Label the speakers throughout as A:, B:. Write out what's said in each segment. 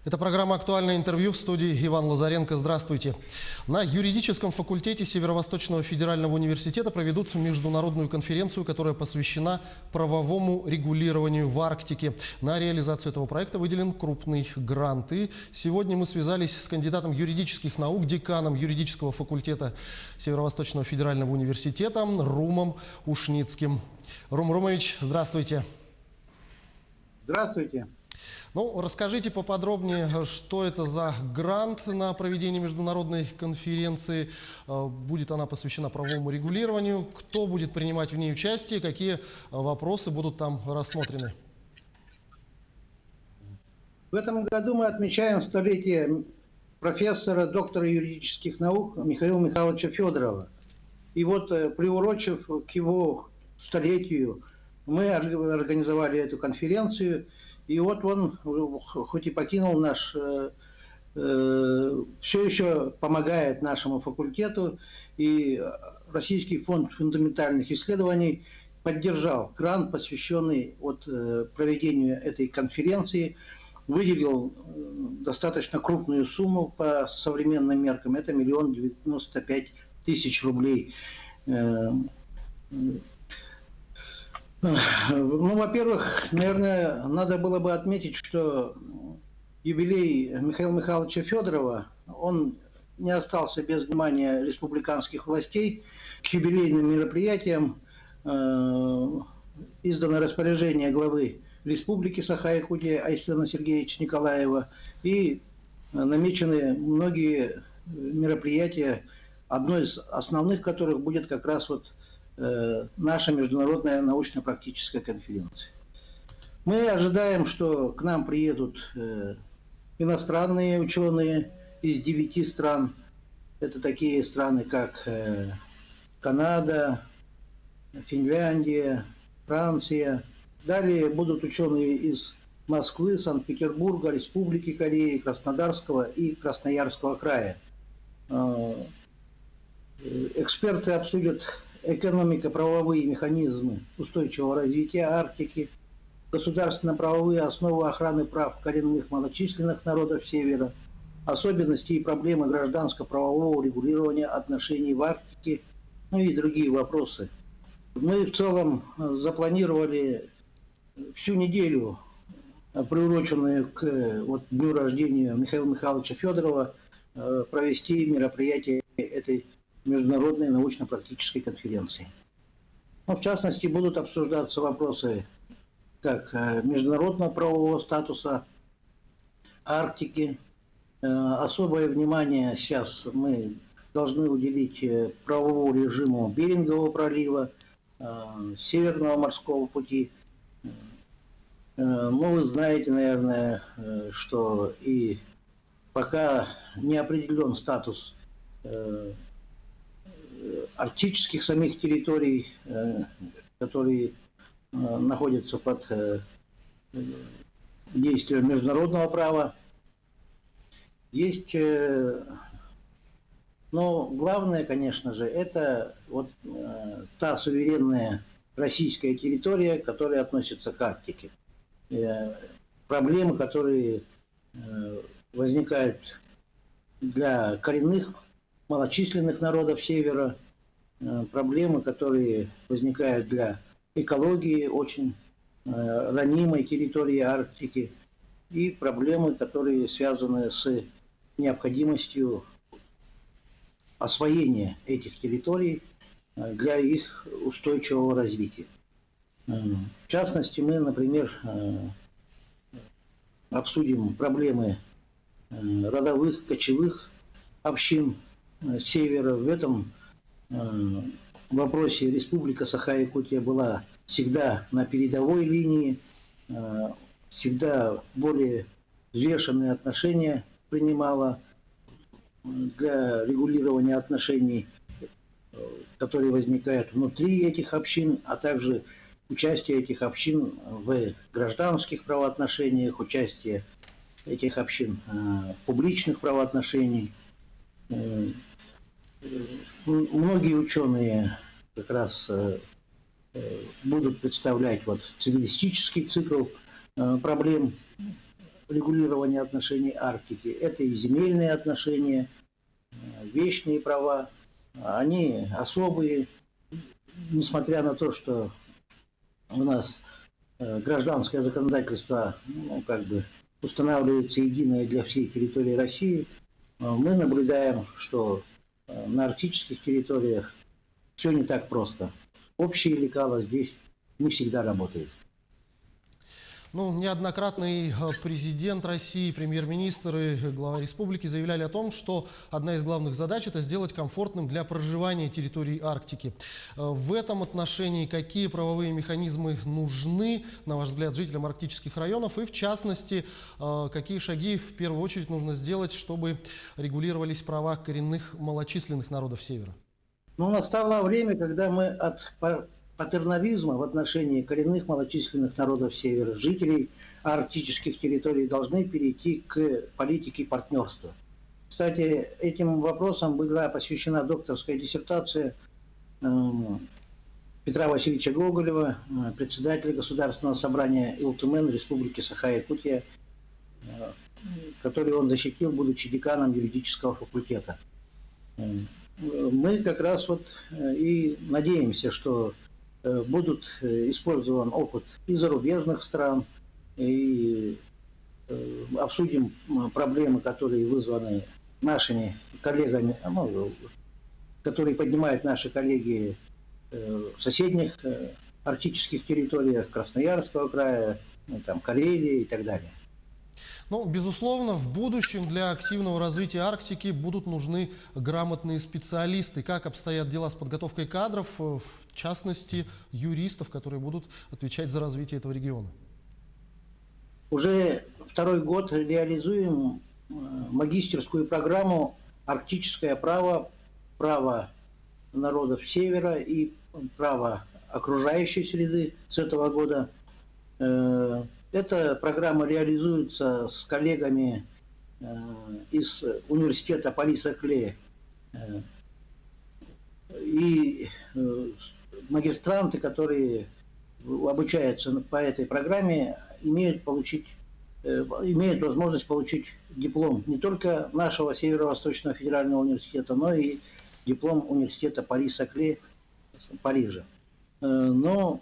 A: Это программа «Актуальное интервью», в студии Иван Лазаренко. Здравствуйте. На юридическом факультете Северо-Восточного федерального университета проведут международную конференцию, которая посвящена правовому регулированию в Арктике. На реализацию этого проекта выделен крупный грант. И сегодня мы связались с кандидатом юридических наук, деканом юридического факультета Северо-Восточного федерального университета Румом Ушницким. Рум Румович, здравствуйте.
B: Здравствуйте.
A: Ну, расскажите поподробнее, что это за грант на проведение международной конференции, будет она посвящена правовому регулированию, кто будет принимать в ней участие, какие вопросы будут там рассмотрены?
B: В этом году мы отмечаем столетие профессора, доктора юридических наук Михаила Михайловича Федорова. И вот, приурочив к его столетию, мы организовали эту конференцию. И вот он, хоть и покинул наш, все еще помогает нашему факультету, и Российский фонд фундаментальных исследований поддержал грант, посвященный проведению этой конференции, выделил достаточно крупную сумму по современным меркам, это 1 095 000 рублей. Ну, во-первых, наверное, надо было бы отметить, что юбилей Михаила Михайловича Федорова, он не остался без внимания республиканских властей. К юбилейным мероприятиям издано распоряжение главы Республики Саха-Якутия Айсена Сергеевича Николаева, и намечены многие мероприятия, одно из основных которых будет как раз наша международная научно-практическая конференция. Мы ожидаем, что к нам приедут иностранные ученые из 9 стран. Это такие страны, как Канада, Финляндия, Франция. Далее будут ученые из Москвы, Санкт-Петербурга, Республики Кореи, Краснодарского и Красноярского края. Эксперты обсудят экономико-правовые механизмы устойчивого развития Арктики, государственно-правовые основы охраны прав коренных малочисленных народов Севера, особенности и проблемы гражданско-правового регулирования отношений в Арктике, ну и другие вопросы. Мы в целом запланировали всю неделю, приуроченную к дню рождения Михаила Михайловича Федорова, провести мероприятие этой международной научно-практической конференции. Ну, в частности, будут обсуждаться вопросы как международного правового статуса Арктики. Особое внимание сейчас мы должны уделить правовому режиму Берингового пролива, Северного морского пути. Ну, вы знаете, наверное, что и пока не определен статус арктических самих территорий, которые находятся под действием международного права. Есть, но главное, конечно же, это та суверенная российская территория, которая относится к Арктике. Проблемы, которые возникают для коренных малочисленных народов Севера, проблемы, которые возникают для экологии очень ранимой территории Арктики, и проблемы, которые связаны с необходимостью освоения этих территорий для их устойчивого развития. В частности, мы, например, обсудим проблемы родовых, кочевых общин Севера. В этом вопросе Республика Саха-Якутия была всегда на передовой линии, всегда более взвешенные отношения принимала для регулирования отношений, которые возникают внутри этих общин, а также участие этих общин в гражданских правоотношениях, участие этих общин в публичных правоотношениях. Многие ученые как раз будут представлять вот цивилистический цикл проблем регулирования отношений Арктики. Это и земельные отношения, вечные права, они особые, несмотря на то, что у нас гражданское законодательство устанавливается единое для всей территории России, мы наблюдаем, что на арктических территориях все не так просто. Общие лекала здесь не всегда работают.
A: Ну, неоднократный президент России, премьер-министр и глава республики заявляли о том, что одна из главных задач – это сделать комфортным для проживания территории Арктики. В этом отношении какие правовые механизмы нужны, на ваш взгляд, жителям арктических районов? И, в частности, какие шаги в первую очередь нужно сделать, чтобы регулировались права коренных малочисленных народов Севера?
B: Ну, настало время, когда мы от патернализма в отношении коренных малочисленных народов Севера, жителей арктических территорий, должны перейти к политике партнерства. Кстати, этим вопросом была посвящена докторская диссертация Петра Васильевича Гоголева, председателя Государственного собрания Илтумен Республики Саха-Якутия, который он защитил, будучи деканом юридического факультета. Мы как раз вот и надеемся, что будут использован опыт и зарубежных стран, и обсудим проблемы, которые вызваны нашими коллегами, которые поднимают наши коллеги в соседних арктических территориях, Красноярского края, Карелии и так далее.
A: Ну, безусловно, в будущем для активного развития Арктики будут нужны грамотные специалисты. Как обстоят дела с подготовкой кадров, в частности, юристов, которые будут отвечать за развитие этого региона?
B: Уже второй год реализуем магистерскую программу «Арктическое право, право народов Севера и право окружающей среды» с этого года. Эта программа реализуется с коллегами из университета Париса Кле. И магистранты, которые обучаются по этой программе, имеют возможность получить диплом не только нашего Северо-Восточного федерального университета, но и диплом университета Париса Кле Парижа. Но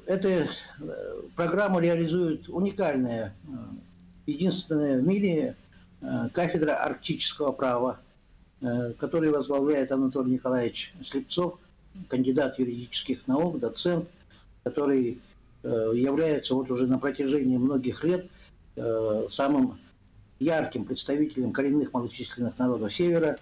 B: эту программу реализует уникальная, единственная в мире кафедра арктического права, которую возглавляет Анатолий Николаевич Слепцов, кандидат юридических наук, доцент, который является вот уже на протяжении многих лет самым ярким представителем коренных малочисленных народов Севера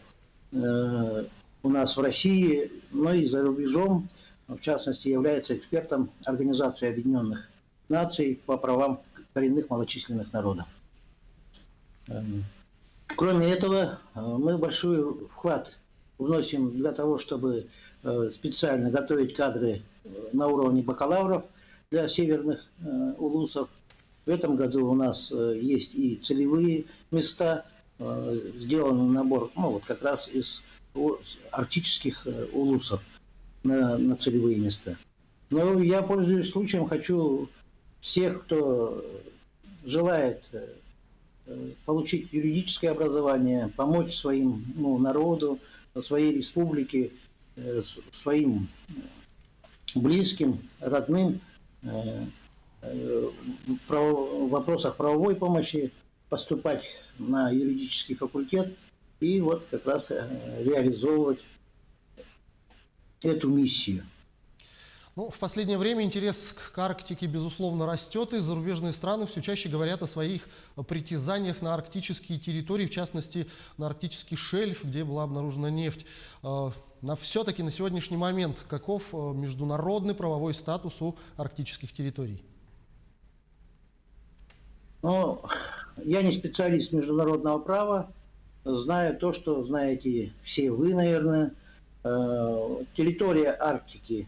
B: у нас в России, но и за рубежом. В частности, является экспертом Организации Объединенных Наций по правам коренных малочисленных народов. Кроме этого, мы большой вклад вносим для того, чтобы специально готовить кадры на уровне бакалавров для северных улусов. В этом году у нас есть и целевые места, сделан набор, как раз из арктических улусов на целевые места. Но я, пользуясь случаем, хочу всех, кто желает получить юридическое образование, помочь своим народу, своей республике, своим близким, родным в вопросах правовой помощи, поступать на юридический факультет и вот как раз реализовывать эту миссию.
A: Ну, в последнее время интерес к Арктике, безусловно, растет, и зарубежные страны все чаще говорят о своих притязаниях на арктические территории, в частности, на арктический шельф, где была обнаружена нефть. Все-таки на сегодняшний момент каков международный правовой статус у арктических территорий?
B: Ну, я не специалист международного права, знаю то, что знаете все вы, наверное. Территория Арктики,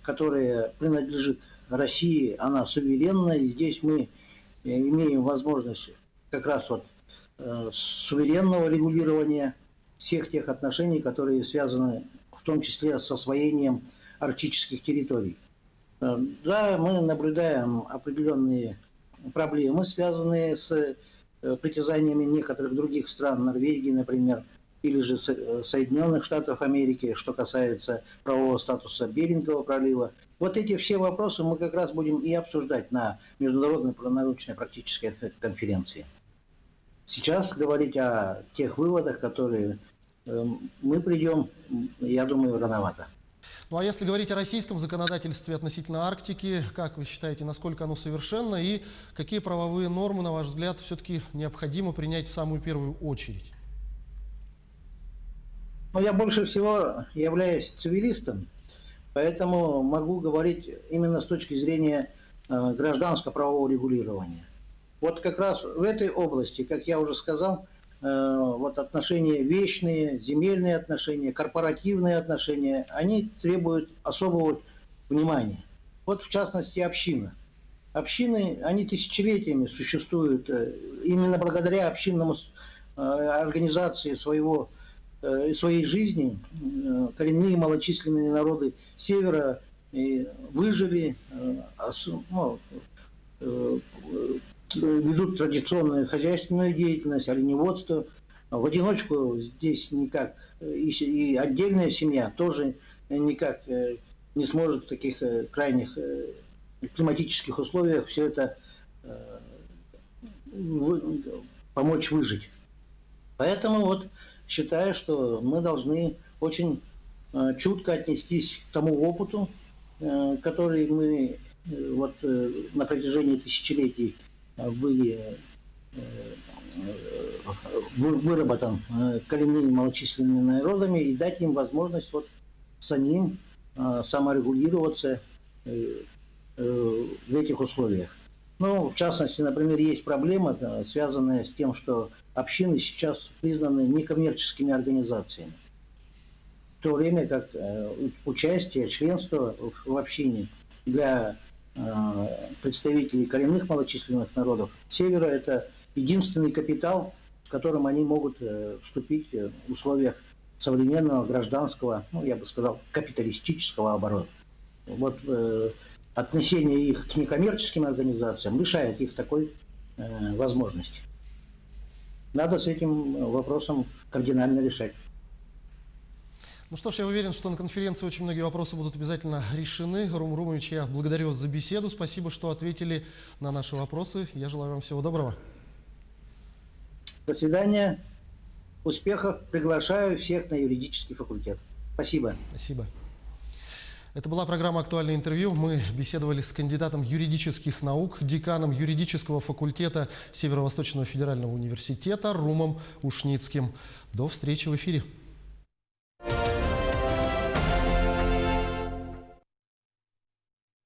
B: которая принадлежит России, она суверенна, и здесь мы имеем возможность как раз суверенного регулирования всех тех отношений, которые связаны в том числе с освоением арктических территорий. Да, мы наблюдаем определенные проблемы, связанные с притязаниями некоторых других стран, Норвегии, например, или же Соединенных Штатов Америки, что касается правового статуса Берингового пролива. Вот эти все вопросы мы как раз будем и обсуждать на Международной научной практической конференции. Сейчас говорить о тех выводах, которые мы придем, я думаю, рановато.
A: Ну а если говорить о российском законодательстве относительно Арктики, как вы считаете, насколько оно совершенно и какие правовые нормы, на ваш взгляд, все-таки необходимо принять в самую первую очередь?
B: Ну, я больше всего являюсь цивилистом, поэтому могу говорить именно с точки зрения гражданско-правового регулирования. Вот как раз в этой области, как я уже сказал, вот отношения вечные, земельные отношения, корпоративные отношения, они требуют особого внимания. Вот в частности община. Общины, они тысячелетиями существуют именно благодаря общинному организации своей жизни. Коренные малочисленные народы Севера выжили, ведут традиционную хозяйственную деятельность, оленеводство. В одиночку здесь никак, и отдельная семья тоже никак не сможет в таких крайних климатических условиях все это помочь выжить. Поэтому вот считаю, что мы должны очень чутко отнестись к тому опыту, который мы вот на протяжении тысячелетий выработан коренными малочисленными народами, и дать им возможность вот самим саморегулироваться в этих условиях. Ну, в частности, например, есть проблема, связанная с тем, что общины сейчас признаны некоммерческими организациями. В то время как участие, членство в общине для представителей коренных малочисленных народов Севера – это единственный капитал, с которым они могут вступить в условиях современного гражданского, ну, я бы сказал, капиталистического оборота. Вот отношение их к некоммерческим организациям лишает их такой возможности. Надо с этим вопросом кардинально решать.
A: Ну что ж, я уверен, что на конференции очень многие вопросы будут обязательно решены. Рум Румович, я благодарю вас за беседу. Спасибо, что ответили на наши вопросы. Я желаю вам всего доброго.
B: До свидания. Успехов. Приглашаю всех на юридический факультет. Спасибо.
A: Спасибо. Это была программа «Актуальное интервью». Мы беседовали с кандидатом юридических наук, деканом юридического факультета Северо-Восточного федерального университета Румом Ушницким. До встречи в эфире.